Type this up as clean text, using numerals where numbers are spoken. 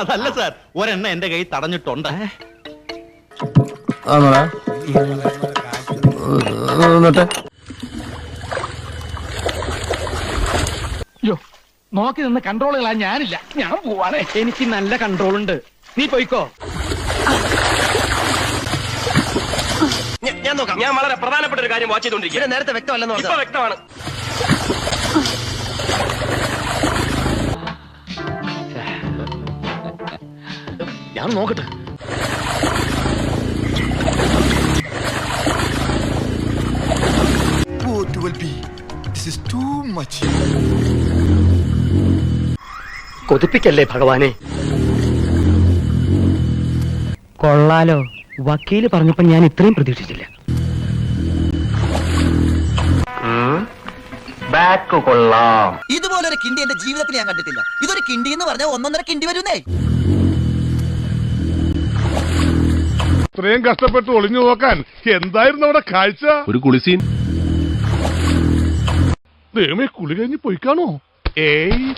അതല്ല സാർ, ഒരെണ്ണ എന്റെ കൈ തടഞ്ഞിട്ടുണ്ട്. നോക്കി നിന്ന് കൺട്രോളുകളാ ഞാനില്ല. ഞാൻ പോവാണ്. എനിക്ക് നല്ല കൺട്രോൾ ഉണ്ട്. നീ പോയിക്കോ. ഞാൻ നോക്കാം. ഞാൻ വളരെ പ്രധാനപ്പെട്ട ഒരു കാര്യം വാച്ച് ചെയ്തോണ്ടിരിക്കും. നേരത്തെ വ്യക്തമല്ലെന്ന് ഇപ്പൊ വ്യക്തമാണ്. ഞാൻ നോക്കട്ടെ. കൊതിപ്പിക്കല്ലേ ഭഗവാനെ. കൊള്ളാലോ, വക്കീല് പറഞ്ഞപ്പോ ഞാൻ ഇത്രയും പ്രതീക്ഷിച്ചില്ല. ബാക്ക് കൊള്ളാം. ഇതുപോലൊരു കിണ്ടി എന്റെ ജീവിതത്തിൽ ഞാൻ കണ്ടിട്ടില്ല. ഇതൊരു കിണ്ടി എന്ന് പറഞ്ഞാൽ 1.5 കിണ്ടി വരുന്നേ. ഇത്രയും കഷ്ടപ്പെട്ട് ഒളിഞ്ഞു നോക്കാൻ എന്തായിരുന്നു അവിടെ കാഴ്ച? ഒരു കുളിസീൻ. ദൈവമേ, കുളി കഴിഞ്ഞ് പോയിക്കാണോ? ഏയ്